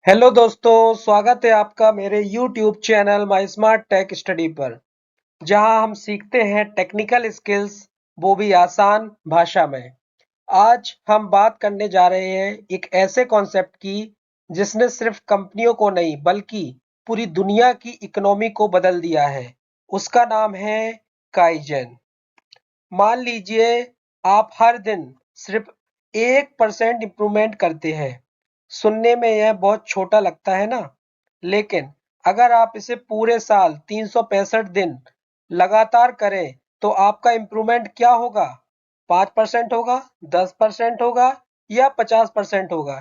Hello दोस्तों, स्वागत है आपका मेरे YouTube channel my smart tech study पर, जहां हम सीखते हैं टेक्निकल स्किल्स, वो भी आसान भाषा में। आज हम बात करने जा रहे हैं एक ऐसे कॉन्सेप्ट की जिसने सिर्फ कंपनियों को नहीं बल्कि पूरी दुनिया की इकोनॉमी को बदल दिया है। उसका नाम है काइजन। मान लीजिए आप हर दिन सिर्फ 1% इम्प्रूवमेंट करते हैं। सुनने में यह बहुत छोटा लगता है ना, लेकिन अगर आप इसे पूरे साल 365 दिन लगातार करें तो आपका इम्प्रूवमेंट क्या होगा? 5% होगा, 10% होगा या 50% होगा?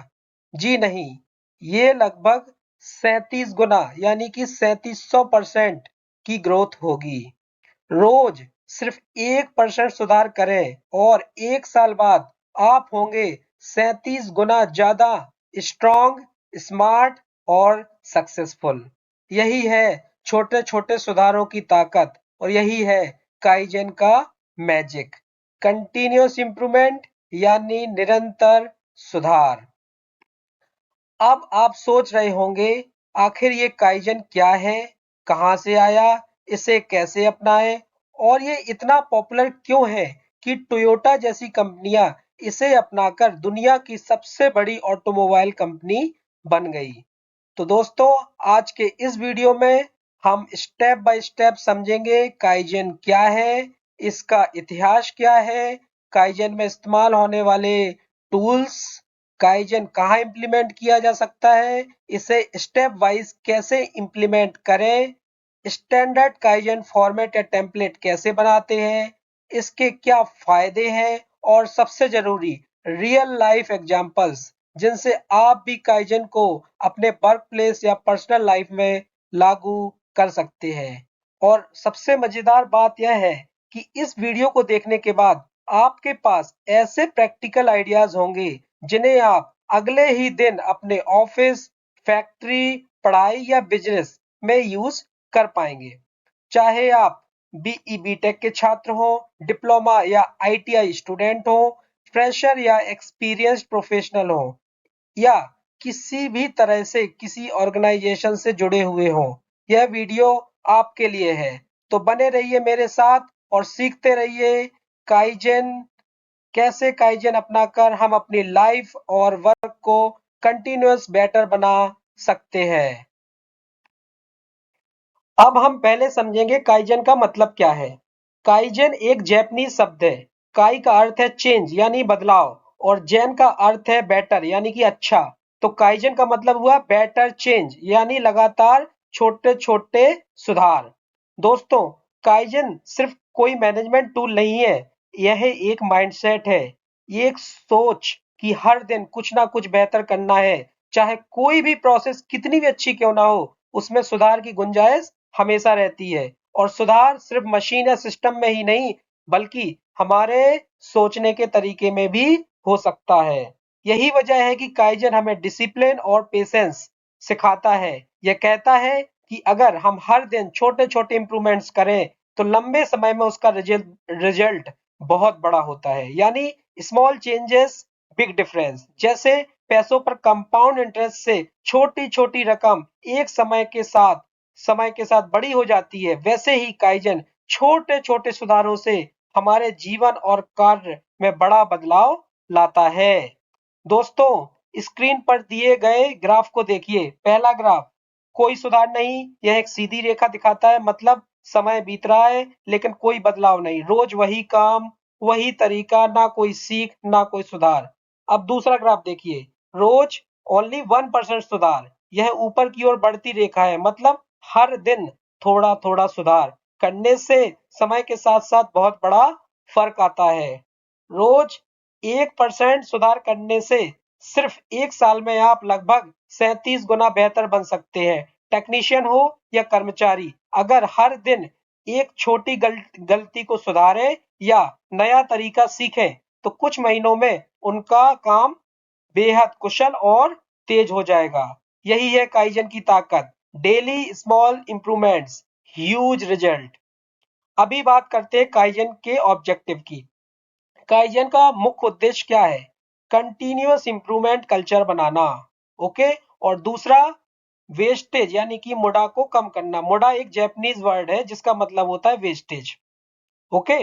जी नहीं, ये लगभग 37 गुना यानी कि 3700% की ग्रोथ होगी। रोज सिर्फ 1% सुधार करें और एक साल बाद आप होंगे 37 गुना ज्यादा स्ट्रॉन्ग, स्मार्ट और सक्सेसफुल। यही है छोटे छोटे सुधारों की ताकत और यही है काइजेन का मैजिक। कंटिन्यूअस इंप्रूवमेंट यानी निरंतर सुधार। अब आप सोच रहे होंगे, आखिर ये काइजन क्या है, कहां से आया, इसे कैसे अपनाएं और ये इतना पॉपुलर क्यों है कि टोयोटा जैसी कंपनियां इसे अपनाकर दुनिया की सबसे बड़ी ऑटोमोबाइल कंपनी बन गई। तो दोस्तों, आज के इस वीडियो में हम स्टेप बाय स्टेप समझेंगे काइजन क्या है, इसका इतिहास क्या है, काइजन में इस्तेमाल होने वाले टूल्स, काइजन कहाँ इम्प्लीमेंट किया जा सकता है, इसे स्टेप वाइज कैसे इम्प्लीमेंट करें, स्टैंडर्ड काइजन फॉर्मेट या टेम्पलेट कैसे बनाते हैं, इसके क्या फायदे हैं और सबसे जरूरी रियल लाइफ एग्जांपल्स जिनसे आप भी काइजन को अपने वर्क प्लेस या पर्सनल लाइफ में लागू कर सकते हैं। और सबसे मजेदार बात यह है कि इस वीडियो को देखने के बाद आपके पास ऐसे प्रैक्टिकल आइडियाज होंगे जिन्हें आप अगले ही दिन अपने ऑफिस, फैक्ट्री, पढ़ाई या बिजनेस में यूज कर पाएंगे। चाहे आप बीई बीटेक के छात्र हो, डिप्लोमा या आईटीआई स्टूडेंट हो, फ्रेशर या एक्सपीरियंस्ड प्रोफेशनल हो या किसी भी तरह से किसी ऑर्गेनाइजेशन से जुड़े हुए हो, यह वीडियो आपके लिए है। तो बने रहिए मेरे साथ और सीखते रहिए काइजन, कैसे काइजन अपनाकर हम अपनी लाइफ और वर्क को कंटिन्यूअस बेटर बना सकते हैं। अब हम पहले समझेंगे काइजन का मतलब क्या है। काइजन एक जापानीज शब्द है। काई का अर्थ है चेंज यानी बदलाव और जेन का अर्थ है बेटर यानी कि अच्छा। तो काइजन का मतलब हुआ बेटर चेंज यानी लगातार छोटे छोटे सुधार। दोस्तों, काइजन सिर्फ कोई मैनेजमेंट टूल नहीं है, यह एक माइंडसेट है। ये एक सोच कि हर दिन कुछ ना कुछ बेहतर करना है, चाहे कोई भी प्रोसेस कितनी भी अच्छी क्यों ना हो, उसमें सुधार की गुंजाइश हमेशा रहती है। और सुधार सिर्फ मशीन या सिस्टम में ही नहीं बल्कि हमारे सोचने के तरीके में भी हो सकता है। यही वजह है कि काइजन हमें डिसिप्लिन और पेशेंस सिखाता है। यह कहता है कि अगर हम हर दिन छोटे छोटे इंप्रूवमेंट्स करें तो लंबे समय में उसका रिजल्ट बहुत बड़ा होता है। यानी स्मॉल चेंजेस बिग डिफरेंस। जैसे पैसों पर कंपाउंड इंटरेस्ट से छोटी छोटी रकम एक समय के साथ बड़ी हो जाती है, वैसे ही काइजन छोटे छोटे सुधारों से हमारे जीवन और कार्य में बड़ा बदलाव लाता है। दोस्तों, स्क्रीन पर दिए गए ग्राफ को देखिए। पहला ग्राफ कोई सुधार नहीं, यह एक सीधी रेखा दिखाता है, मतलब समय बीत रहा है लेकिन कोई बदलाव नहीं, रोज वही काम, वही तरीका, ना कोई सीख ना कोई सुधार। अब दूसरा ग्राफ देखिए, रोज ओनली 1% सुधार, यह ऊपर की ओर बढ़ती रेखा है, मतलब हर दिन थोड़ा थोड़ा सुधार करने से समय के साथ साथ बहुत बड़ा फर्क आता है। रोज 1% सुधार करने से सिर्फ एक साल में आप लगभग 37 गुना बेहतर बन सकते हैं। टेक्नीशियन हो या कर्मचारी, अगर हर दिन एक छोटी गलती को सुधारें या नया तरीका सीखें तो कुछ महीनों में उनका काम बेहद कुशल और तेज हो जाएगा। यही है काइजन की ताकत। Daily small improvements, huge result. अभी बात करते हैं काइजन के ऑब्जेक्टिव की। काइजन का मुख्य उद्देश्य क्या है? कंटिन्यूअस इंप्रूवमेंट कल्चर बनाना। ओके। और दूसरा वेस्टेज यानी कि मुडा को कम करना। मुडा एक जैपनीज वर्ड है जिसका मतलब होता है वेस्टेज। ओके,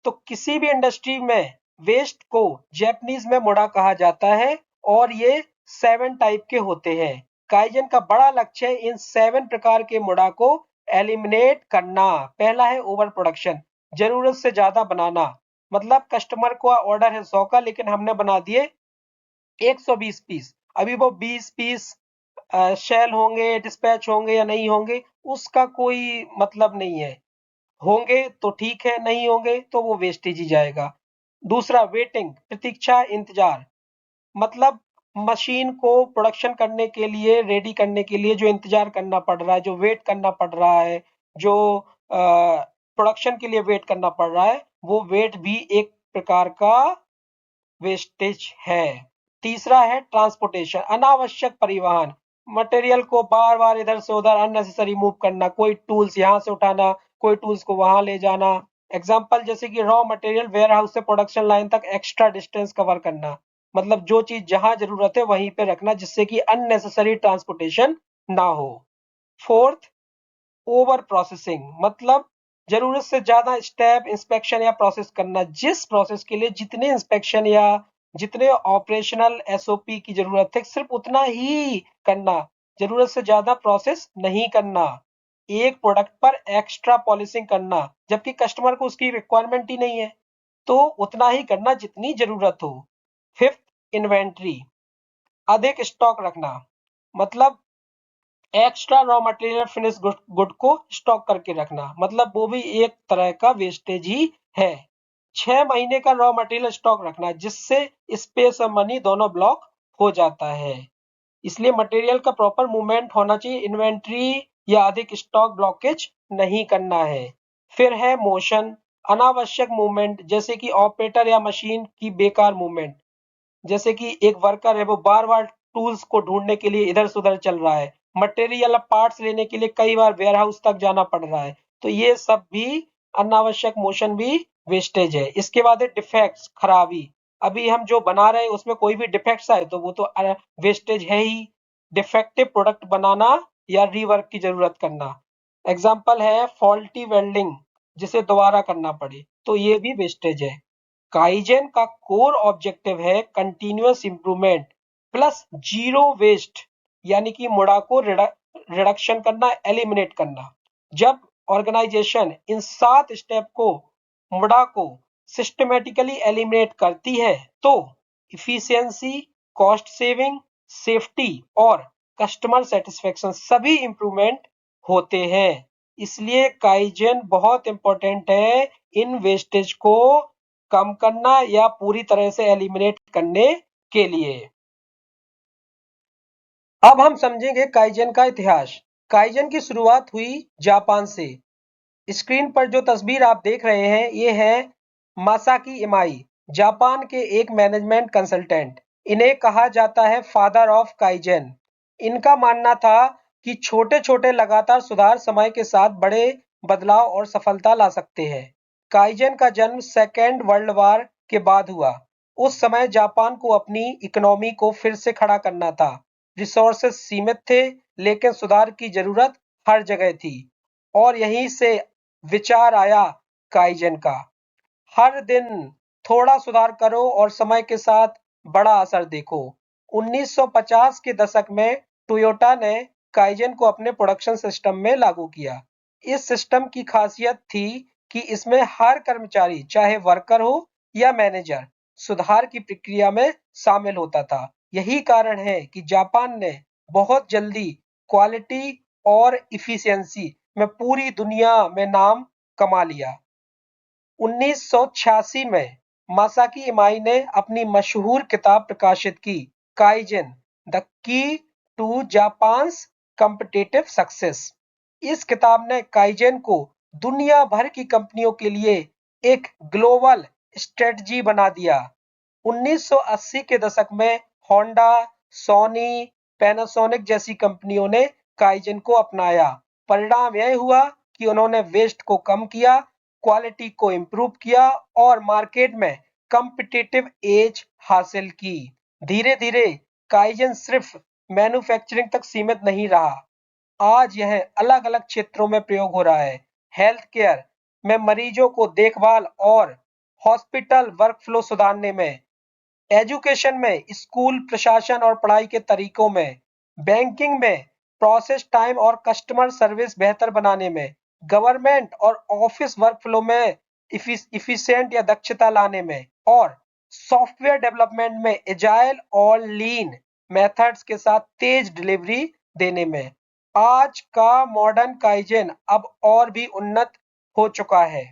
तो किसी भी इंडस्ट्री में वेस्ट को जैपनीज में मुडा कहा जाता है और ये 7 टाइप के होते हैं। काइजन का बड़ा लक्ष्य है इन 7 प्रकार के मुडा को एलिमिनेट करना। पहला है ओवर प्रोडक्शन, जरूरत से ज्यादा बनाना। मतलब कस्टमर का ऑर्डर है 100 का, लेकिन हमने बना दिए 120 पीस। अभी वो 20 पीस शेल होंगे, डिस्पैच होंगे या नहीं होंगे, उसका कोई मतलब नहीं है। होंगे तो ठीक है, नहीं होंगे तो वो वेस्टेज ही जाएगा। दूसरा वेटिंग, प्रतीक्षा, इंतजार। मतलब मशीन को प्रोडक्शन करने के लिए, रेडी करने के लिए जो इंतजार करना पड़ रहा है, जो वेट करना पड़ रहा है, जो प्रोडक्शन के लिए वेट करना पड़ रहा है, वो वेट भी एक प्रकार का वेस्टेज है। तीसरा है ट्रांसपोर्टेशन, अनावश्यक परिवहन। मटेरियल को बार बार इधर से उधर अननेसेसरी मूव करना, कोई टूल्स यहाँ से उठाना, कोई टूल्स को वहां ले जाना। एग्जाम्पल जैसे कि रॉ मटेरियल वेयर हाउस से प्रोडक्शन लाइन तक एक्स्ट्रा डिस्टेंस कवर करना। मतलब जो चीज जहां जरूरत है वहीं पे रखना, जिससे कि अननेसेसरी ट्रांसपोर्टेशन ना हो। Fourth, over processing. मतलब जरूरत से ज्यादा स्टेप, इंस्पेक्शन या प्रोसेस करना। जिस प्रोसेस के लिए जितने इंस्पेक्शन या जितने ऑपरेशनल एसओपी की जरूरत है, सिर्फ उतना ही करना, जरूरत से ज्यादा प्रोसेस नहीं करना। एक प्रोडक्ट पर एक्स्ट्रा पॉलिशिंग करना, जबकि कस्टमर को उसकी रिक्वायरमेंट ही नहीं है, तो उतना ही करना जितनी जरूरत हो। फिफ्थ, इन्वेंट्री, अधिक स्टॉक रखना। मतलब extra raw material finish good को स्टॉक करके रखना। मतलब वो भी एक तरह का वेस्टेज ही है। 6 महीने का रॉ मटेरियल स्टॉक रखना, जिससे स्पेस और मनी दोनों ब्लॉक हो जाता है। इसलिए मटेरियल का प्रॉपर मूवमेंट होना चाहिए। इन्वेंट्री या अधिक स्टॉक ब्लॉकेज नहीं करना है। फिर है मोशन, अनावश्यक मूवमेंट, जैसे कि ऑपरेटर या मशीन की बेकार मूवमेंट। जैसे कि एक वर्कर है, वो बार बार टूल्स को ढूंढने के लिए इधर से उधर चल रहा है, मटेरियल पार्ट्स लेने के लिए कई बार वेयरहाउस तक जाना पड़ रहा है, तो ये सब भी अनावश्यक मोशन भी वेस्टेज है। इसके बाद है डिफेक्ट्स, खराबी। अभी हम जो बना रहे हैं उसमें कोई भी डिफेक्ट्स आए तो वो तो वेस्टेज है ही। डिफेक्टिव प्रोडक्ट बनाना या रीवर्क की जरूरत करना। एग्जाम्पल है फॉल्टी वेल्डिंग, जिसे दोबारा करना पड़े, तो ये भी वेस्टेज है। काइजेन का कोर ऑब्जेक्टिव है continuous improvement plus zero waste, यानी कि मुड़ा को रिडक्शन करना, एलिमिनेट करना। जब ऑर्गेनाइजेशन इन 7 स्टेप को, मुड़ा को सिस्टमेटिकली एलिमिनेट करती है, तो इफिशियंसी, कॉस्ट सेविंग, सेफ्टी और कस्टमर सेटिस्फेक्शन सभी इंप्रूवमेंट होते हैं। इसलिए काइजेन बहुत इंपॉर्टेंट है इन वेस्टेज को कम करना या पूरी तरह से एलिमिनेट करने के लिए। अब हम समझेंगे काइजन का इतिहास। काइजन की शुरुआत हुई जापान से। स्क्रीन पर जो तस्वीर आप देख रहे हैं, ये है मासाकी इमाई, जापान के एक मैनेजमेंट कंसल्टेंट। इन्हें कहा जाता है फादर ऑफ काइजन। इनका मानना था कि छोटे छोटे लगातार सुधार समय के साथ बड़े बदलाव और सफलता ला सकते हैं। काइजन का जन्म सेकेंड वर्ल्ड वॉर के बाद हुआ। उस समय जापान को अपनी इकोनॉमी को फिर से खड़ा करना था। रिसोर्सेस सीमित थे, लेकिन सुधार की जरूरत हर जगह थी। और यहीं से विचार आया काइजन का। हर दिन थोड़ा सुधार करो और समय के साथ बड़ा असर देखो। 1950 के दशक में टोयोटा ने काइजन को अपने प्रोडक्शन सिस्टम में लागू किया। इस सिस्टम की खासियत थी कि इसमें हर कर्मचारी, चाहे वर्कर हो या मैनेजर, सुधार की प्रक्रिया में शामिल होता था। यही कारण है कि जापान ने बहुत जल्दी क्वालिटी और इफिशियंसी में पूरी दुनिया में नाम कमा लिया। 1986 में मासाकी इमाई ने अपनी मशहूर किताब प्रकाशित की, kaizen the key to Japan's competitive success. इस किताब ने काइजन को दुनिया भर की कंपनियों के लिए एक ग्लोबल स्ट्रेटजी बना दिया। 1980 के दशक में होंडा, सोनी, पैनासोनिक जैसी कंपनियों ने काइजन को अपनाया। परिणाम यह हुआ कि उन्होंने वेस्ट को कम किया, क्वालिटी को इम्प्रूव किया और मार्केट में कम्पिटिटिव एज हासिल की। धीरे धीरे काइजन सिर्फ मैन्युफैक्चरिंग तक सीमित नहीं रहा। आज यह अलग अलग क्षेत्रों में प्रयोग हो रहा है। हेल्थ केयर में मरीजों को देखभाल और हॉस्पिटल वर्कफ्लो सुधारने में, एजुकेशन में स्कूल प्रशासन और पढ़ाई के तरीकों में, बैंकिंग में प्रोसेस टाइम और कस्टमर सर्विस बेहतर बनाने में, गवर्नमेंट और ऑफिस वर्कफ्लो में इफिशिएंट या दक्षता लाने में, और सॉफ्टवेयर डेवलपमेंट में एजाइल और लीन मेथड्स के साथ तेज डिलीवरी देने में। आज का मॉडर्न काइजेन अब और भी उन्नत हो चुका है।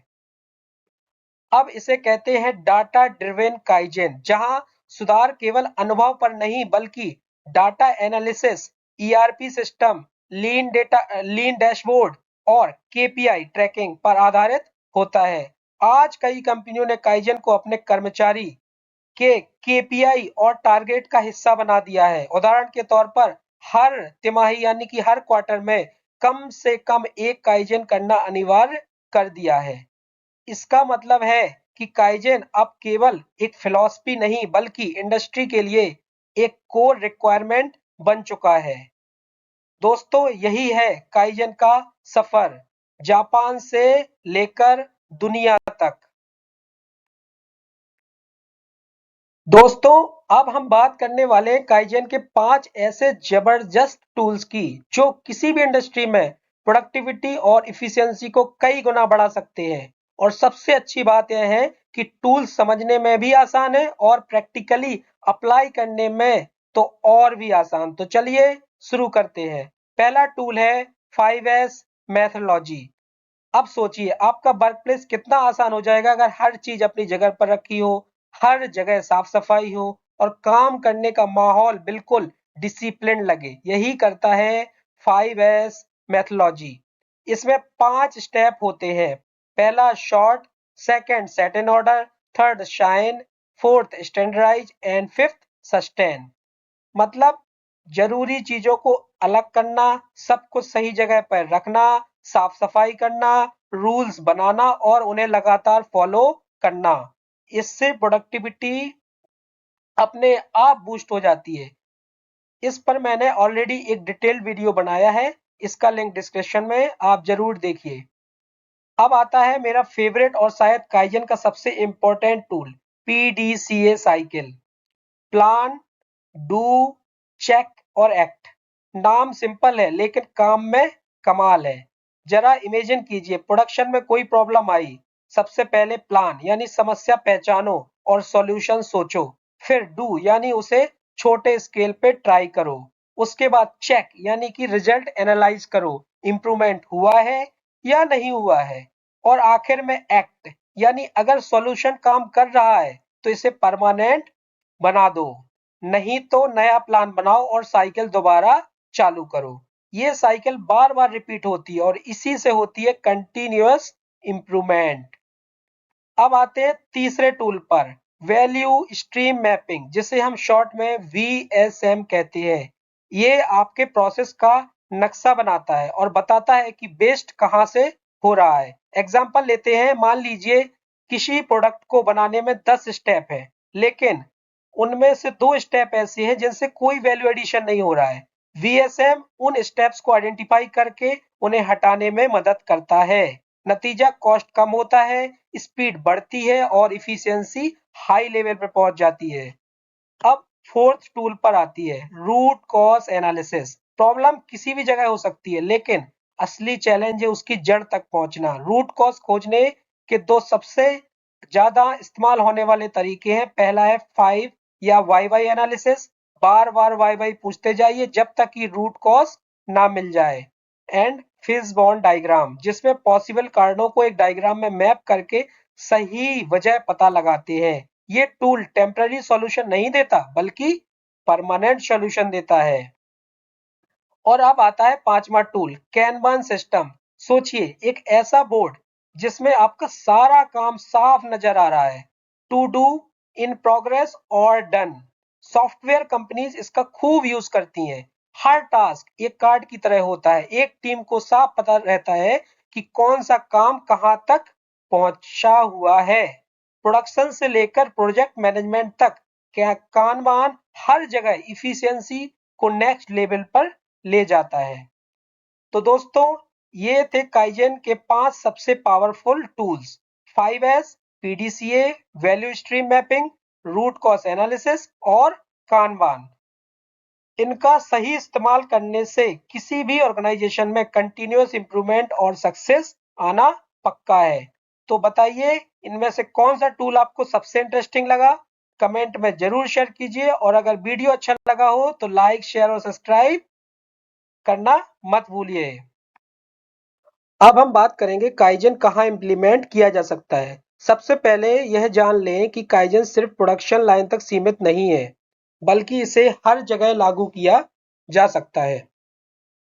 अब इसे कहते हैं डाटा ड्रिवन काइजेन, जहां सुधार केवल अनुभव पर नहीं बल्कि डाटा एनालिसिस, ईआरपी सिस्टम, लीन डैशबोर्ड और केपीआई ट्रैकिंग पर आधारित होता है। आज कई कंपनियों ने काइजेन को अपने कर्मचारी के केपीआई और टारगेट का हिस्सा बना दिया है। उदाहरण के तौर पर हर तिमाही यानी कि हर क्वार्टर में कम से कम एक काइजेन करना अनिवार्य कर दिया है। इसका मतलब है कि काइजेन अब केवल एक फिलॉसफी नहीं बल्कि इंडस्ट्री के लिए एक कोर रिक्वायरमेंट बन चुका है। दोस्तों, यही है काइजेन का सफर, जापान से लेकर दुनिया तक। दोस्तों, अब हम बात करने वाले हैं काइजेन के 5 ऐसे जबरदस्त टूल्स की जो किसी भी इंडस्ट्री में प्रोडक्टिविटी और इफिशियंसी को कई गुना बढ़ा सकते हैं। और सबसे अच्छी बात यह है कि टूल्स समझने में भी आसान है और प्रैक्टिकली अप्लाई करने में तो और भी आसान। तो चलिए शुरू करते हैं। पहला टूल है 5S मेथोडोलॉजी। अब सोचिए आपका वर्क प्लेस कितना आसान हो जाएगा अगर हर चीज अपनी जगह पर रखी हो, हर जगह साफ सफाई हो और काम करने का माहौल बिल्कुल डिसिप्लिन लगे। यही करता है 5S मेथोडोलॉजी। इसमें 5 स्टेप होते हैं। पहला sort, second set in order, third shine, fourth standardise and fifth sustain. मतलब जरूरी चीजों को अलग करना, सब कुछ सही जगह पर रखना, साफ सफाई करना, रूल्स बनाना और उन्हें लगातार फॉलो करना। इससे प्रोडक्टिविटी अपने आप बूस्ट हो जाती है। इस पर मैंने ऑलरेडी एक डिटेल्ड वीडियो बनाया है, इसका लिंक डिस्क्रिप्शन में, आप जरूर देखिए। अब आता है मेरा फेवरेट और शायद काइजन का सबसे important tool, PDCA cycle. Plan, do, check और एक्ट। नाम सिंपल है लेकिन काम में कमाल है। जरा इमेजिन कीजिए प्रोडक्शन में कोई प्रॉब्लम आई। सबसे पहले प्लान यानी समस्या पहचानो और सॉल्यूशन सोचो। फिर डू यानी उसे छोटे स्केल पे ट्राई करो। उसके बाद चेक यानी कि रिजल्ट एनालाइज करो, इम्प्रूवमेंट हुआ है या नहीं हुआ है। और आखिर में एक्ट यानी अगर सॉल्यूशन काम कर रहा है तो इसे परमानेंट बना दो, नहीं तो नया प्लान बनाओ और साइकिल दोबारा चालू करो। ये साइकिल बार बार रिपीट होती है और इसी से होती है कंटिन्यूअस इंप्रूवमेंट। अब आते हैं तीसरे टूल पर, वैल्यू स्ट्रीम मैपिंग, जिसे हम शॉर्ट में वीएसएम कहते हैं। ये आपके प्रोसेस का नक्शा बनाता है और बताता है कि वेस्ट कहाँ से हो रहा है। एग्जाम्पल लेते हैं, मान लीजिए किसी प्रोडक्ट को बनाने में 10 स्टेप है, लेकिन उनमें से 2 स्टेप ऐसे हैं जिनसे कोई वैल्यू एडिशन नहीं हो रहा है। वीएसएम उन स्टेप्स को आइडेंटिफाई करके उन्हें हटाने में मदद करता है। नतीजा कॉस्ट कम होता है, स्पीड बढ़ती है और इफिशियंसी हाई लेवल पर पहुंच जाती है। अब फोर्थ टूल पर आती है रूट कॉज एनालिसिस। प्रॉब्लम किसी भी जगह हो सकती है लेकिन असली चैलेंज है उसकी जड़ तक पहुंचना। रूट कॉज खोजने के 2 सबसे ज्यादा इस्तेमाल होने वाले तरीके हैं। पहला है 5 या वाई वाई एनालिसिस। बार बार वाई वाई पूछते जाइए जब तक कि रूट कॉज ना मिल जाए। एंड फिशबोन डायग्राम, जिसमें पॉसिबल कारणों को एक डायग्राम में मैप करके सही वजह पता लगाते हैं। ये टूल टेम्पररी सॉल्यूशन नहीं देता बल्कि परमानेंट सॉल्यूशन देता है। और अब आता है पांचवा टूल, कैनबान सिस्टम। सोचिए एक ऐसा बोर्ड जिसमें आपका सारा काम साफ नजर आ रहा है, टू डू, इन प्रोग्रेस और डन। सॉफ्टवेयर कंपनीज इसका खूब यूज करती हैं। हर टास्क एक कार्ड की तरह होता है, एक टीम को साफ पता रहता है कि कौन सा काम कहां तक पहुंचा हुआ है। प्रोडक्शन से लेकर प्रोजेक्ट मैनेजमेंट तक क्या कानबान हर जगह इफिशियंसी को नेक्स्ट लेवल पर ले जाता है। तो दोस्तों, ये थे काइजन के 5 सबसे powerful tools: 5S, PDCA, value stream mapping, root cause analysis और कानबान। इनका सही इस्तेमाल करने से किसी भी ऑर्गेनाइजेशन में कंटिन्यूअस इंप्रूवमेंट और सक्सेस आना पक्का है। तो बताइए, इनमें से कौन सा टूल आपको सबसे इंटरेस्टिंग लगा? कमेंट में जरूर शेयर कीजिए, और अगर वीडियो अच्छा लगा हो तो लाइक, शेयर और सब्सक्राइब करना मत भूलिए। अब हम बात करेंगे काइजन कहाँ इम्प्लीमेंट किया जा सकता है। सबसे पहले यह जान लें कि काइजन सिर्फ प्रोडक्शन लाइन तक सीमित नहीं है, बल्कि इसे हर जगह लागू किया जा सकता है।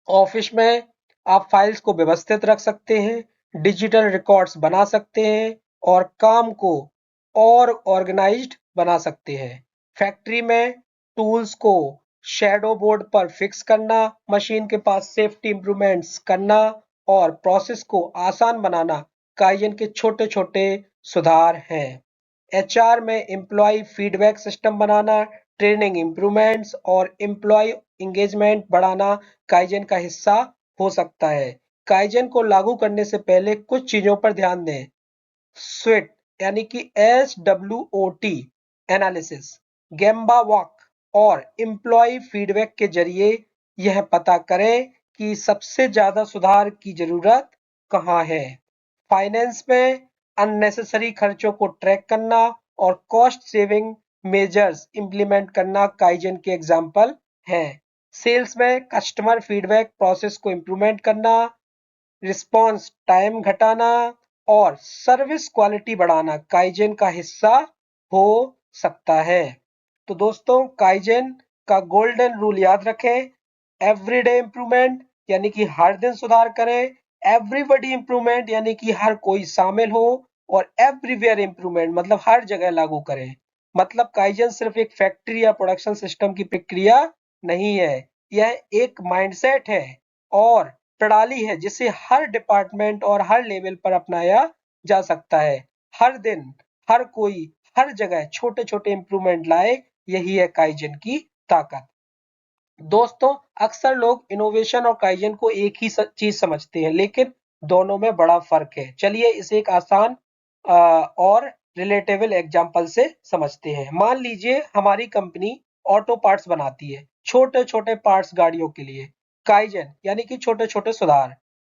ऑफिस में आप फाइल्स को व्यवस्थित रख सकते हैं, डिजिटल रिकॉर्ड्स बना सकते हैं और काम को और ऑर्गेनाइज्ड बना सकते हैं। फैक्ट्री में टूल्स को शैडो बोर्ड पर फिक्स करना, मशीन के पास सेफ्टी इंप्रूवमेंट्स करना और प्रोसेस को आसान बनाना काइजन के छोटे छोटे सुधार हैं। एचआर में एम्प्लॉय फीडबैक सिस्टम बनाना, ट्रेनिंग इंप्रूवमेंट्स और एम्प्लॉय एंगेजमेंट बढ़ाना काइजन का हिस्सा हो सकता है। काइजन को लागू करने से पहले कुछ चीजों पर ध्यान दें। स्वेट यानी कि SWOT एनालिसिस, गेम्बा वॉक और एम्प्लॉय फीडबैक के जरिए यह पता करें कि सबसे ज्यादा सुधार की जरूरत कहाँ है। फाइनेंस में अननेसेसरी खर्चों को ट्रैक करना और कॉस्ट सेविंग मेजर्स इंप्लीमेंट करना काइजन के एग्जाम्पल हैं। सेल्स में कस्टमर फीडबैक प्रोसेस को इम्प्रूवमेंट करना, रिस्पॉन्स टाइम घटाना और सर्विस क्वालिटी बढ़ाना काइजन का हिस्सा हो सकता है। तो दोस्तों, काइजन का गोल्डन रूल याद रखें: एवरीडे इम्प्रूवमेंट यानी कि हर दिन सुधार करें, एवरीबॉडी इम्प्रूवमेंट यानी कि हर कोई शामिल हो, और एवरीवेयर इम्प्रूवमेंट मतलब हर जगह लागू करें। मतलब काइजन सिर्फ एक फैक्ट्री या प्रोडक्शन सिस्टम की प्रक्रिया नहीं है, यह एक माइंडसेट है और प्रणाली है जिसे हर डिपार्टमेंट और हर लेवल पर अपनाया जा सकता है। हर दिन, हर कोई, हर जगह छोटे छोटे इंप्रूवमेंट लाए, यही है काइजन की ताकत। दोस्तों, अक्सर लोग इनोवेशन और काइजन को एक ही चीज समझते हैं, लेकिन दोनों में बड़ा फर्क है। चलिए इसे एक आसान और रिलेटेबल एग्जांपल से समझते हैं। मान लीजिए हमारी कंपनी ऑटो पार्ट्स बनाती है, छोटे छोटे पार्ट्स गाड़ियों के लिए। काइजन यानी कि छोटे छोटे सुधार।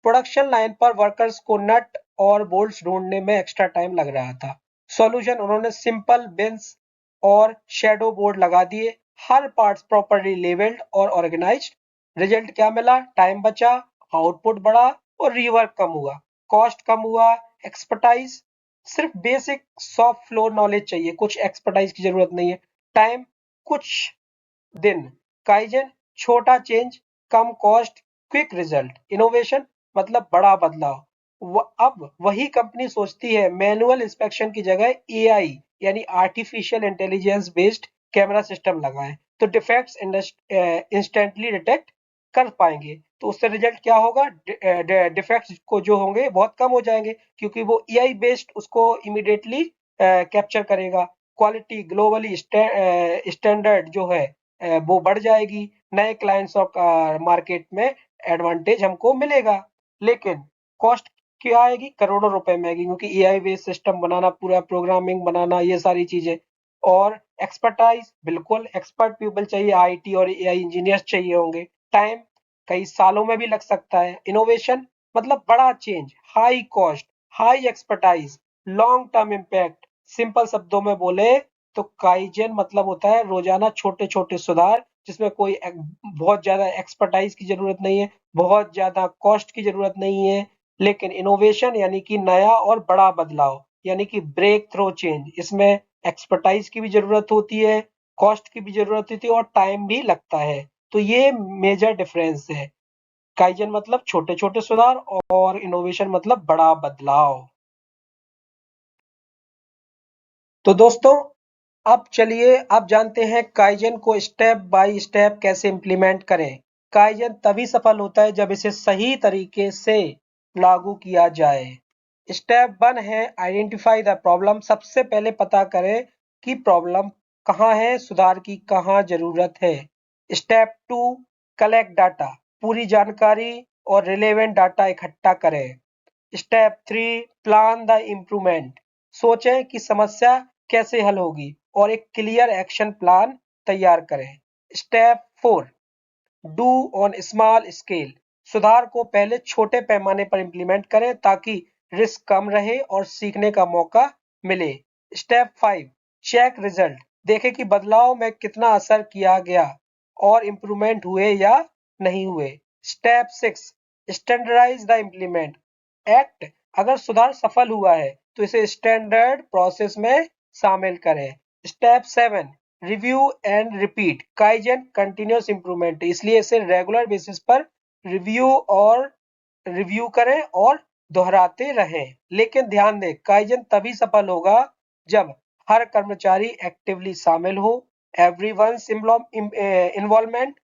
प्रोडक्शन लाइन पर वर्कर्स को नट और बोल्ट्स ढूंढने में एक्स्ट्रा टाइम लग रहा था। सॉल्यूशन, उन्होंने सिंपल बिन्स और शैडो बोर्ड लगा दिए, हर पार्ट्स प्रॉपर्ली लेवल्ड और ऑर्गेनाइज्ड। रिजल्ट क्या मिला? टाइम बचा, आउटपुट बढ़ा और रीवर्क कम हुआ, कॉस्ट कम हुआ। एक्सपर्टाइज, सिर्फ बेसिक सॉफ्ट फ्लोर नॉलेज चाहिए, कुछ एक्सपर्टाइज की जरूरत नहीं है। टाइम कुछ दिन। काइजन, छोटा चेंज, कम कॉस्ट, क्विक रिजल्ट। इनोवेशन मतलब बड़ा बदलाव। अब वही कंपनी सोचती है मैनुअल इंस्पेक्शन की जगह एआई यानी artificial intelligence based camera system लगाएं, तो डिफेक्ट्स इंस्टेंटली डिटेक्ट कर पाएंगे। तो उससे रिजल्ट क्या होगा? डिफेक्ट्स को जो होंगे बहुत कम हो जाएंगे, क्योंकि वो एआई बेस्ड उसको इमीडिएटली कैप्चर करेगा। क्वालिटी ग्लोबली स्टैंडर्ड जो है वो बढ़ जाएगी। नए क्लाइंट्स और मार्केट में एडवांटेज हमको मिलेगा। लेकिन कॉस्ट क्या आएगी? करोड़ों रुपए में आएगी, क्योंकि एआई बेस्ड सिस्टम बनाना, पूरा प्रोग्रामिंग बनाना, ये सारी चीजें। और एक्सपर्टाइज, बिल्कुल एक्सपर्ट पीपल चाहिए, आईटी और एआई इंजीनियर्स चाहिए होंगे। टाइम कई सालों में भी लग सकता है। इनोवेशन मतलब बड़ा change, high cost, high expertise, long term impact. Simple शब्दों में बोले तो काइजन मतलब होता है रोजाना छोटे छोटे सुधार, जिसमें कोई बहुत ज्यादा एक्सपर्टाइज की जरूरत नहीं है, बहुत ज्यादा कॉस्ट की जरूरत नहीं है। लेकिन इनोवेशन यानी कि नया और बड़ा बदलाव, यानी कि ब्रेक थ्रो चेंज, इसमें एक्सपर्टाइज की भी जरूरत होती है, कॉस्ट की भी जरूरत होती है और टाइम भी लगता है। तो ये मेजर डिफरेंस है। काइजन मतलब छोटे छोटे सुधार और इनोवेशन मतलब बड़ा बदलाव। तो दोस्तों, अब चलिए अब जानते हैं काइजन को स्टेप बाय स्टेप कैसे इंप्लीमेंट करें। काइजन तभी सफल होता है जब इसे सही तरीके से लागू किया जाए। स्टेप 1 है आइडेंटिफाई द प्रॉब्लम। सबसे पहले पता करें कि प्रॉब्लम कहाँ है, सुधार की कहाँ जरूरत है। स्टेप 2, कलेक्ट डाटा, पूरी जानकारी और रिलेवेंट डाटा इकट्ठा करें। स्टेप 3, प्लान द इम्प्रूवमेंट, सोचें कि समस्या कैसे हल होगी और एक क्लियर एक्शन प्लान तैयार करें। Step 4, do on small scale, सुधार को पहले छोटे पैमाने पर इम्प्लीमेंट करें ताकि रिस्क कम रहे और सीखने का मौका मिले। स्टेप 5, चेक रिजल्ट, देखें कि बदलाव में कितना असर किया गया और इम्प्रूवमेंट हुए या नहीं हुए। Step 6, standardise the implement act, अगर सुधार सफल हुआ है तो इसे स्टैंडर्ड प्रोसेस में शामिल करें। Step 7, review and repeat, kaizen continuous improvement, इसलिए इसे रेगुलर बेसिस पर रिव्यू करें और दोहराते रहें। लेकिन ध्यान दें, काइजन तभी सफल होगा जब हर कर्मचारी एक्टिवली शामिल हो। एवरीवन्स इन्वॉल्वमेंट,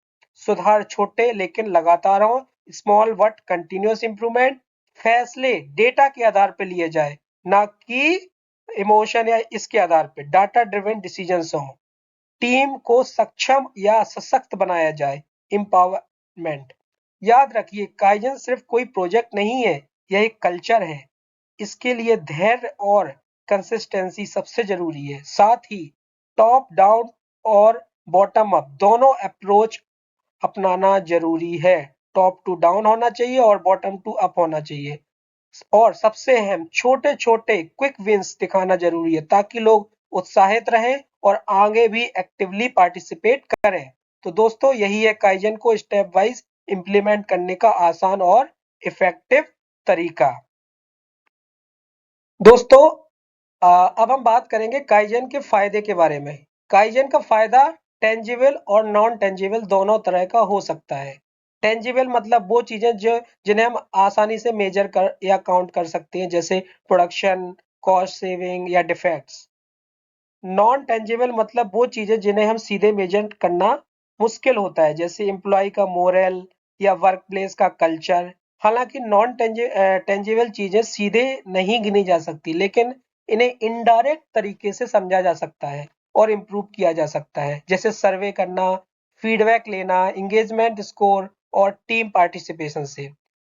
सुधार छोटे लेकिन लगातार हो। स्मॉल बट कंटिन्यूअस इंप्रूवमेंट, फैसले डेटा के आधार पर लिए जाए ना कि इमोशन या इसके आधार पर। डाटा ड्रिवन डिसीजंस हो। टीम को सक्षम या सशक्त बनाया जाए। एम्पावरमेंट, याद रखिए काइजन सिर्फ कोई प्रोजेक्ट नहीं है, यह एक कल्चर है। इसके लिए धैर्य और कंसिस्टेंसी सबसे जरूरी है। साथ ही टॉप डाउन और बॉटम अप दोनों अप्रोच अपनाना जरूरी है। टॉप टू डाउन होना चाहिए और बॉटम टू अप होना चाहिए। और सबसे अहम, छोटे छोटे क्विक विंस दिखाना जरूरी है ताकि लोग उत्साहित रहें और आगे भी एक्टिवली पार्टिसिपेट करें। तो दोस्तों, यही है काइजन को स्टेप वाइज इंप्लीमेंट करने का आसान और इफेक्टिव तरीका। दोस्तों, अब हम बात करेंगे काइजन के फायदे के बारे में। काइजन का फायदा टेंजिबल और नॉन टेंजिबल दोनों तरह का हो सकता है। टेंजिबल मतलब वो चीजें जो जिन्हें हम आसानी से मेजर कर या काउंट कर सकते हैं, जैसे प्रोडक्शन, कॉस्ट सेविंग या डिफेक्ट्स। नॉन टेंजिबल मतलब वो चीजें जिन्हें हम सीधे मेजर करना मुश्किल होता है, जैसे एम्प्लॉय का मोरल या वर्क प्लेस का कल्चर। हालांकि नॉन टेंजिबल चीजें सीधे नहीं गिनी जा सकती, लेकिन इन्हें इनडायरेक्ट तरीके से समझा जा सकता है और इम्प्रूव किया जा सकता है, जैसे सर्वे करना, फीडबैक लेना, एंगेजमेंट स्कोर और टीम पार्टिसिपेशन से।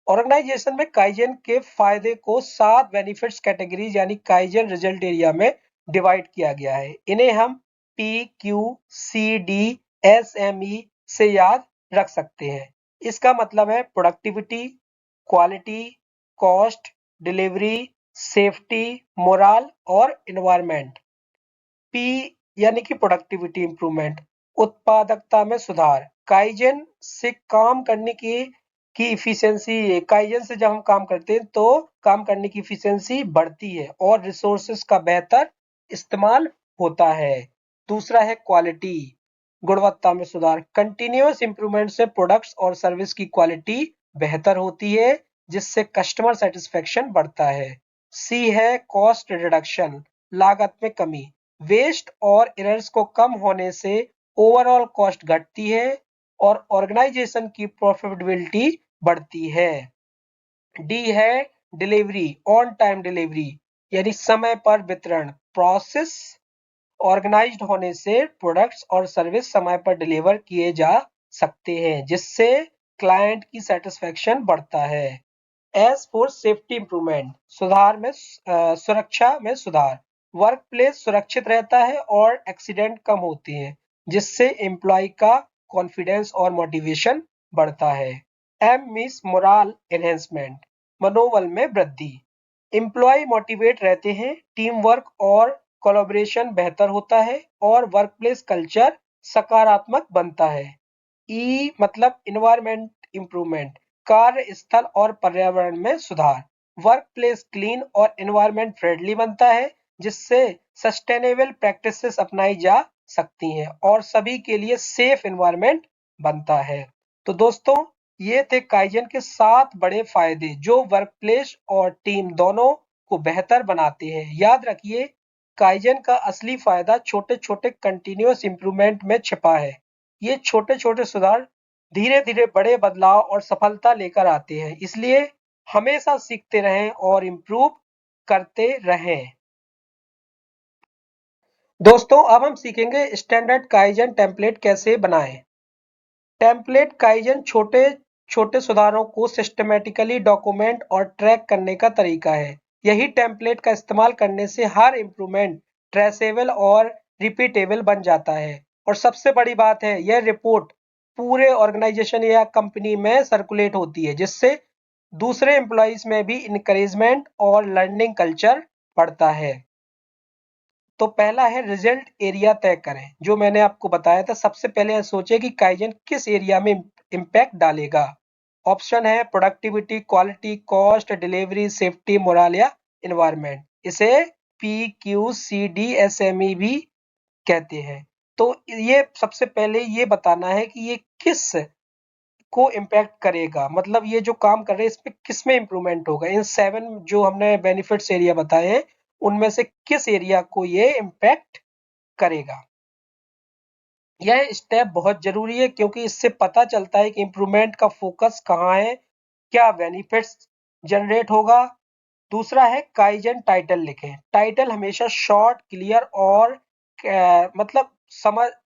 ऑर्गेनाइजेशन में काइजन के फायदे को 7 बेनिफिट्स कैटेगरीज यानी काइजन रिजल्ट एरिया में डिवाइड किया गया है। इन्हें हम PQCD SME से याद रख सकते हैं। इसका मतलब है productivity, quality, cost, delivery, safety, moral और इन्वायरमेंट। पी यानी कि प्रोडक्टिविटी इंप्रूवमेंट, उत्पादकता में सुधार। काइजन से काम करने की इफिशियंसी, काइजन से जब हम काम करते हैं तो काम करने की इफिशियंसी बढ़ती है और रिसोर्सेस का बेहतर इस्तेमाल होता है। दूसरा है क्वालिटी, गुणवत्ता में सुधार। कंटिन्यूअस इंप्रूवमेंट से प्रोडक्ट्स और सर्विस की क्वालिटी बेहतर होती है, जिससे कस्टमर सेटिस्फेक्शन बढ़ता है। सी है कॉस्ट रिडक्शन, लागत में कमी। वेस्ट और एरर्स को कम होने से ओवरऑल कॉस्ट घटती है और ऑर्गेनाइजेशन की प्रॉफिटेबिलिटी बढ़ती है। डी है डिलीवरी, ऑन टाइम डिलीवरी यानी समय पर वितरण। प्रोसेस ऑर्गेनाइज्ड होने से प्रोडक्ट्स और सर्विस समय पर डिलीवर किए जा सकते हैं, जिससे क्लाइंट की सेटिस्फेक्शन बढ़ता है। एज फॉर सेफ्टी इंप्रूवमेंट, सुधार में सुरक्षा में सुधार। वर्क प्लेस सुरक्षित रहता है और एक्सीडेंट कम होते हैं, जिससे एम्प्लॉय का कॉन्फिडेंस और मोटिवेशन बढ़ता है। एम मीन्स मोरल एनहेंसमेंट, मनोबल में वृद्धि। एम्प्लॉय मोटिवेट रहते हैं, टीम वर्क और कोलैबोरेशन बेहतर होता है और वर्कप्लेस कल्चर सकारात्मक बनता है। ई मतलब इन्वायरमेंट इंप्रूवमेंट, कार्य स्थल और पर्यावरण में सुधार। वर्क प्लेस क्लीन और एनवायरमेंट फ्रेंडली बनता है, जिससे सस्टेनेबल प्रैक्टिसेस अपनाई जा सकती हैं और सभी के लिए सेफ एनवायरमेंट बनता है। तो दोस्तों, ये थे काइजन के 7 बड़े फायदे जो वर्क प्लेस और टीम दोनों को बेहतर बनाते हैं। याद रखिए, काइजन का असली फायदा छोटे छोटे कंटिन्यूअस इंप्रूवमेंट में छिपा है। ये छोटे छोटे सुधार धीरे धीरे बड़े बदलाव और सफलता लेकर आते हैं, इसलिए हमेशा सीखते रहें और इम्प्रूव करते रहें। दोस्तों, अब हम सीखेंगे स्टैंडर्ड काइजन टेम्पलेट कैसे बनाएं। टेम्पलेट काइजन छोटे छोटे सुधारों को सिस्टमेटिकली डॉक्यूमेंट और ट्रैक करने का तरीका है। यही टेम्पलेट का इस्तेमाल करने से हर इम्प्रूवमेंट ट्रेसेबल और रिपीटेबल बन जाता है। और सबसे बड़ी बात है, यह रिपोर्ट पूरे ऑर्गेनाइजेशन या कंपनी में सर्कुलेट होती है, जिससे दूसरे एम्प्लॉइज में भी इंकरेजमेंट और लर्निंग कल्चर बढ़ता है। तो पहला है रिजल्ट एरिया तय करें। जो मैंने आपको बताया था, सबसे पहले सोचे कि काइजन किस एरिया में इम्पैक्ट डालेगा। ऑप्शन है productivity, quality, cost, delivery, safety, moral या एनवायरनमेंट। इसे PQCD SME भी कहते हैं। तो ये सबसे पहले ये बताना है कि ये किस को इम्पैक्ट करेगा, मतलब ये जो काम कर रहे हैं इस पे किस में इम्प्रूवमेंट होगा। इन 7 जो हमने बेनिफिट्स एरिया बताए हैं, उनमें से किस एरिया को ये इम्पैक्ट करेगा। यह स्टेप बहुत जरूरी है, क्योंकि इससे पता चलता है कि इम्प्रूवमेंट का फोकस कहाँ है, क्या बेनिफिट्स जनरेट होगा। दूसरा है काइजन टाइटल लिखें। टाइटल हमेशा शॉर्ट, क्लियर और मतलब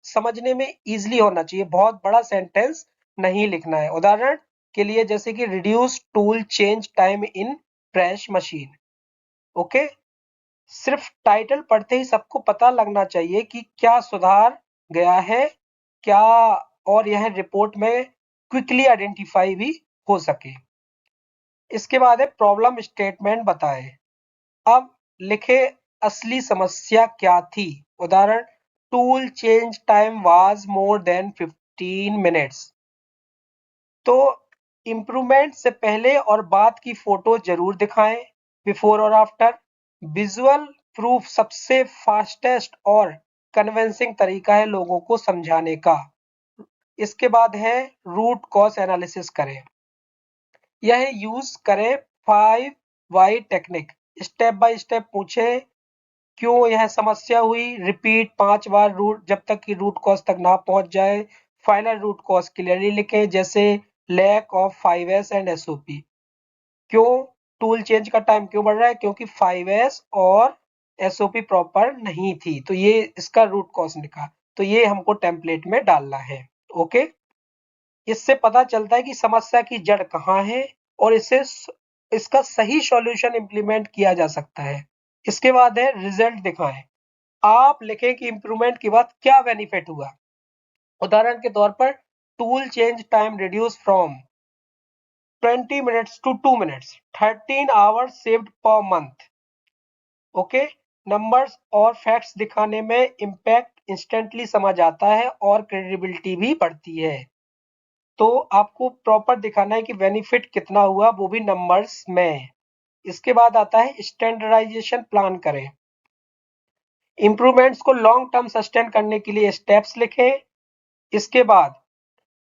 समझने में इजीली होना चाहिए। बहुत बड़ा सेंटेंस नहीं लिखना है। उदाहरण के लिए जैसे कि reduce tool change time in fresh machine. Okay, सिर्फ टाइटल पढ़ते ही सबको पता लगना चाहिए कि क्या सुधार गया है, क्या, और यह रिपोर्ट में क्विकली आइडेंटिफाई भी हो सके। इसके बाद है प्रॉब्लम स्टेटमेंट बताएं। अब लिखे असली समस्या क्या थी। उदाहरण, tool change time was more than 15 minutes. तो इम्प्रूवमेंट से पहले और बाद की फोटो जरूर दिखाएं, बिफोर और आफ्टर। विजुअल प्रूफ सबसे फास्टेस्ट और कन्विंसिंग तरीका है लोगों को समझाने का। इसके बाद है रूट कॉज एनालिसिस करें। यह यूज करें 5 why technique. Step by step पूछें क्यों यह समस्या हुई। रिपीट 5 बार रूट जब तक कि रूट कॉज तक ना पहुंच जाए। फाइनल रूट कॉज क्लियरली लिखें, जैसे lack of 5S and SOP। क्यों टूल चेंज का टाइम क्यों बढ़ रहा है, क्योंकि 5S और SOP प्रॉपर नहीं थी। तो ये इसका रूट कॉज लिखा, तो ये हमको टेम्पलेट में डालना है। ओके, इससे पता चलता है कि समस्या की जड़ कहाँ है और इसका सही सॉल्यूशन इम्प्लीमेंट किया जा सकता है। इसके बाद है रिजल्ट दिखाएं। आप लिखें कि इम्प्रूवमेंट के बाद क्या बेनिफिट हुआ। उदाहरण के तौर पर, tool change time reduce from 20 minutes to 2 minutes, 13 hours saved per month. Okay, numbers और फैक्ट्स दिखाने में इम्पैक्ट इंस्टेंटली समझ आता है और क्रेडिबिलिटी भी बढ़ती है। तो आपको प्रॉपर दिखाना है कि बेनिफिट कितना हुआ, वो भी नंबर्स में। इसके बाद आता है स्टैंडर्डाइजेशन प्लान करें। इंप्रूवमेंट्स को लॉन्ग टर्म सस्टेन करने के लिए स्टेप्स लिखें। इसके बाद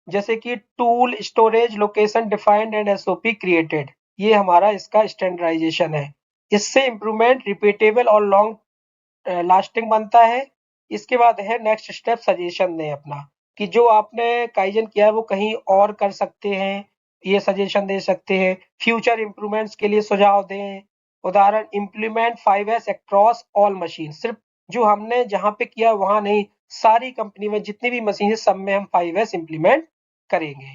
जैसे कि tool, storage, location defined and SOP created, ये हमारा इसका स्टैंडर्डाइजेशन है। इससे इंप्रूवमेंट रिपीटेबल और लॉन्ग लास्टिंग बनता है। इसके बाद है नेक्स्ट स्टेप, सजेशन दें अपना, कि जो आपने काइजन किया है वो कहीं और कर सकते हैं, ये सजेशन दे सकते हैं। फ्यूचर इंप्रूवमेंट्स के लिए सुझाव दें। उदाहरण, implement 5S across all machine. सिर्फ जो हमने जहां पे किया वहां नहीं, सारी कंपनी में जितनी भी मशीन है सब में हम 5S इम्प्लीमेंट करेंगे।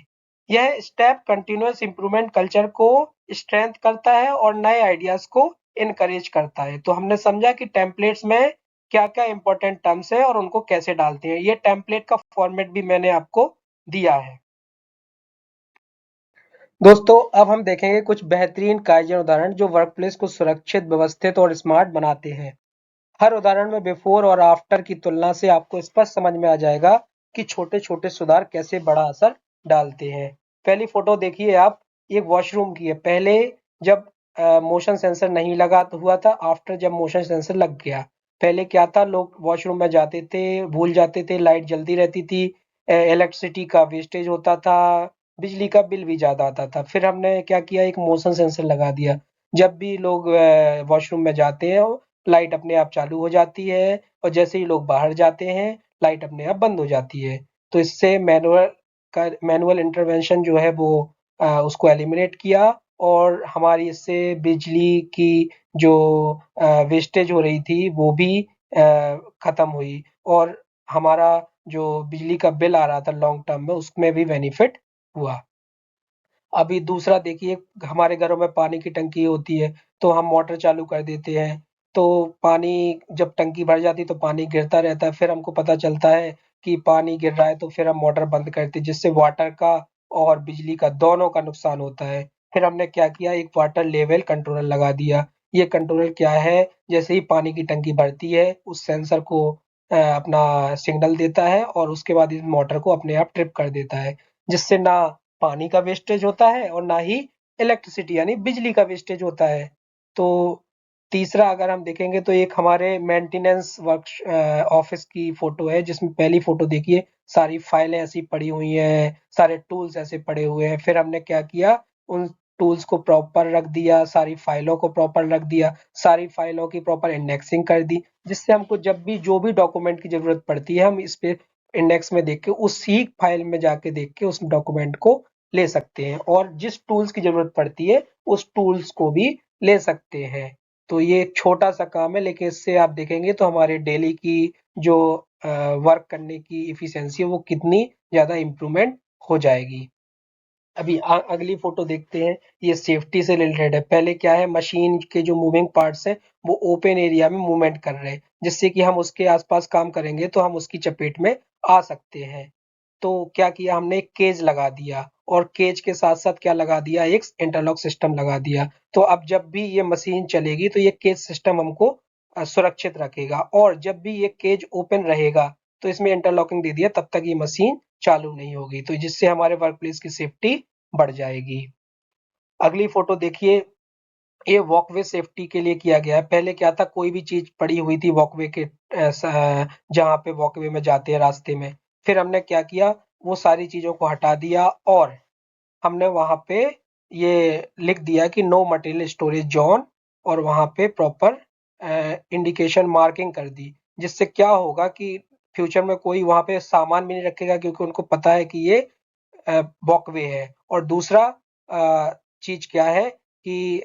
यह स्टेप कंटिन्यूअस इंप्रूवमेंट कल्चर को स्ट्रेंथ करता है और नए आइडियाज को इनकरेज करता है। तो हमने समझा कि टेम्पलेट्स में क्या क्या इंपॉर्टेंट टर्म्स है और उनको कैसे डालते हैं। ये टेम्पलेट का फॉर्मेट भी मैंने आपको दिया है। दोस्तों, अब हम देखेंगे कुछ बेहतरीन काइजन उदाहरण जो वर्कप्लेस को सुरक्षित, व्यवस्थित और स्मार्ट बनाते हैं। हर उदाहरण में बिफोर और आफ्टर की तुलना से आपको स्पष्ट समझ में आ जाएगा कि छोटे छोटे सुधार कैसे बड़ा असर डालते हैं। पहली फोटो देखिए आप, एक वॉशरूम की है। पहले जब मोशन सेंसर नहीं लगा तो हुआ था, आफ्टर जब मोशन सेंसर लग गया। पहले क्या था, लोग वॉशरूम में जाते थे, भूल जाते थे, लाइट जलती रहती थी, इलेक्ट्रिसिटी का वेस्टेज होता था, बिजली का बिल भी ज्यादा आता था। फिर हमने क्या किया, एक मोशन सेंसर लगा दिया। जब भी लोग वॉशरूम में जाते हैं, लाइट अपने आप चालू हो जाती है, और जैसे ही लोग बाहर जाते हैं लाइट अपने आप बंद हो जाती है। तो इससे मैनुअल इंटरवेंशन जो है वो उसको एलिमिनेट किया, और हमारी इससे बिजली की जो वेस्टेज हो रही थी वो भी खत्म हुई। और हमारा जो बिजली का बिल आ रहा था लॉन्ग टर्म में, उसमें भी बेनिफिट हुआ। अभी दूसरा देखिए, हमारे घरों में पानी की टंकी होती है, तो हम मोटर चालू कर देते हैं, तो पानी जब टंकी भर जाती है तो पानी गिरता रहता है, फिर हमको पता चलता है कि पानी गिर रहा है, तो फिर हम मोटर बंद करते हैं, जिससे वाटर का और बिजली का दोनों का नुकसान होता है। फिर हमने क्या किया, एक वाटर लेवल कंट्रोलर लगा दिया। ये कंट्रोलर क्या है, जैसे ही पानी की टंकी भरती है, उस सेंसर को अपना सिग्नल देता है और उसके बाद इस मोटर को अपने आप ट्रिप कर देता है, जिससे ना पानी का वेस्टेज होता है और ना ही इलेक्ट्रिसिटी यानी बिजली का वेस्टेज होता है। तो तीसरा अगर हम देखेंगे तो एक हमारे मेंटेनेंस वर्क ऑफिस की फोटो है, जिसमें पहली फोटो देखिए, सारी फाइलें ऐसी पड़ी हुई हैं, सारे टूल्स ऐसे पड़े हुए हैं। फिर हमने क्या किया, उन टूल्स को प्रॉपर रख दिया, सारी फाइलों को प्रॉपर रख दिया, सारी फाइलों की प्रॉपर इंडेक्सिंग कर दी, जिससे हमको जब भी जो भी डॉक्यूमेंट की जरूरत पड़ती है, हम इस पे इंडेक्स में देख के उसी फाइल में जाके देख के उस डॉक्यूमेंट को ले सकते हैं, और जिस टूल्स की जरूरत पड़ती है उस टूल्स को भी ले सकते हैं। तो ये एक छोटा सा काम है, लेकिन इससे आप देखेंगे तो हमारे डेली की जो वर्क करने की इफिशियंसी है वो कितनी ज्यादा इम्प्रूवमेंट हो जाएगी। अभी अगली फोटो देखते हैं, ये सेफ्टी से रिलेटेड है। पहले क्या है, मशीन के जो मूविंग पार्ट्स हैं वो ओपन एरिया में मूवमेंट कर रहे हैं, जिससे कि हम उसके आसपास काम करेंगे तो हम उसकी चपेट में आ सकते हैं। तो क्या किया हमने, एक केज लगा दिया, और केज के साथ साथ क्या लगा दिया, एक इंटरलॉक सिस्टम लगा दिया। तो अब जब भी ये मशीन चलेगी तो ये केज सिस्टम हमको सुरक्षित रखेगा, और जब भी ये केज ओपन रहेगा तो इसमें इंटरलॉकिंग दे दिया, तब तक ये मशीन चालू नहीं होगी, तो जिससे हमारे वर्क प्लेस की सेफ्टी बढ़ जाएगी। अगली फोटो देखिए, ये वॉकवे सेफ्टी के लिए किया गया है। पहले क्या था, कोई भी चीज पड़ी हुई थी वॉकवे के जहाँ पे वॉकवे में जाते हैं रास्ते में, फिर हमने क्या किया, वो सारी चीजों को हटा दिया, और हमने वहां पे ये लिख दिया कि नो मटेरियल स्टोरेज जोन, और वहां पे प्रॉपर इंडिकेशन मार्किंग कर दी, जिससे क्या होगा कि फ्यूचर में कोई वहां पे सामान भी नहीं रखेगा, क्योंकि उनको पता है कि ये वॉकवे है। और दूसरा चीज क्या है कि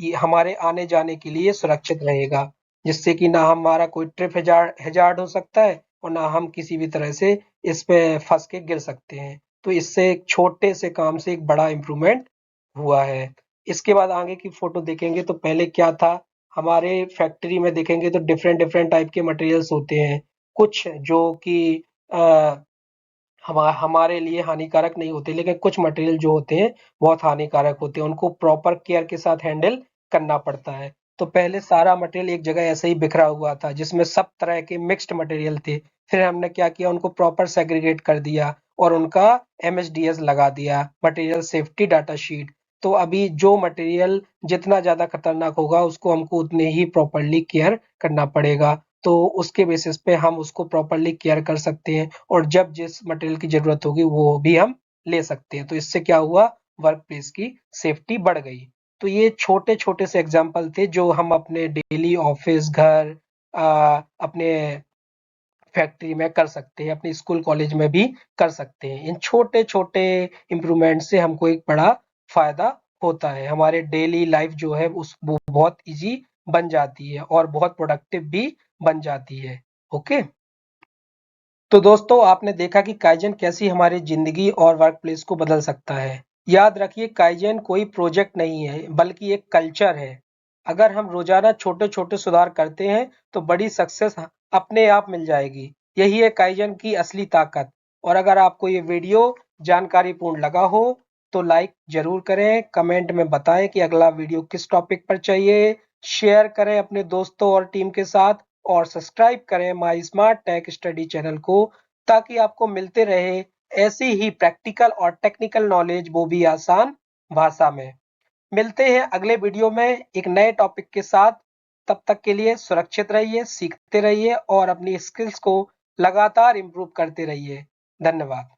ये हमारे आने जाने के लिए सुरक्षित रहेगा, जिससे कि ना हमारा कोई ट्रिप हैजार्ड हो सकता है, और ना हम किसी भी तरह से इस पे फंस के गिर सकते हैं। तो इससे एक छोटे से काम से एक बड़ा इम्प्रूवमेंट हुआ है। इसके बाद आगे की फोटो देखेंगे तो पहले क्या था, हमारे फैक्ट्री में देखेंगे तो डिफरेंट डिफरेंट टाइप के मटेरियल्स होते हैं, कुछ जो कि हमारे लिए हानिकारक नहीं होते, लेकिन कुछ मटेरियल जो होते हैं बहुत हानिकारक होते हैं, उनको प्रॉपर केयर के साथ हैंडल करना पड़ता है। तो पहले सारा मटेरियल एक जगह ऐसे ही बिखरा हुआ था, जिसमें सब तरह के मिक्स्ड मटेरियल थे। फिर हमने क्या किया, उनको प्रॉपर सेग्रीगेट कर दिया और उनका एमएसडीएस लगा दिया, मटेरियल सेफ्टी डाटा शीट। तो अभी जो मटेरियल जितना ज्यादा खतरनाक होगा, उसको हमको उतने ही प्रॉपरली केयर करना पड़ेगा। तो उसके बेसिस पे हम उसको प्रॉपरली केयर कर सकते हैं, और जब जिस मटेरियल की जरूरत होगी वो भी हम ले सकते हैं। तो इससे क्या हुआ, वर्क प्लेस की सेफ्टी बढ़ गई। तो ये छोटे छोटे से एग्जाम्पल थे जो हम अपने डेली ऑफिस, घर, अपने फैक्ट्री में कर सकते हैं, अपने स्कूल कॉलेज में भी कर सकते हैं। इन छोटे छोटे इम्प्रूवमेंट से हमको एक बड़ा फायदा होता है, हमारे डेली लाइफ जो है उस वो बहुत इजी बन जाती है और बहुत प्रोडक्टिव भी बन जाती है। ओके, तो दोस्तों आपने देखा कि काइजन कैसी हमारी जिंदगी और वर्क प्लेस को बदल सकता है। याद रखिए, काइजन कोई प्रोजेक्ट नहीं है, बल्कि एक कल्चर है। अगर हम रोजाना छोटे छोटे सुधार करते हैं तो बड़ी सक्सेस अपने आप मिल जाएगी। यही है काइजन की असली ताकत। और अगर आपको ये वीडियो जानकारीपूर्ण लगा हो तो लाइक जरूर करें, कमेंट में बताएं कि अगला वीडियो किस टॉपिक पर चाहिए, शेयर करें अपने दोस्तों और टीम के साथ, और सब्सक्राइब करें माई स्मार्ट टेक स्टडी चैनल को, ताकि आपको मिलते रहे ऐसी ही प्रैक्टिकल और टेक्निकल नॉलेज, वो भी आसान भाषा में। मिलते हैं अगले वीडियो में एक नए टॉपिक के साथ। तब तक के लिए सुरक्षित रहिए, सीखते रहिए और अपनी स्किल्स को लगातार इम्प्रूव करते रहिए। धन्यवाद।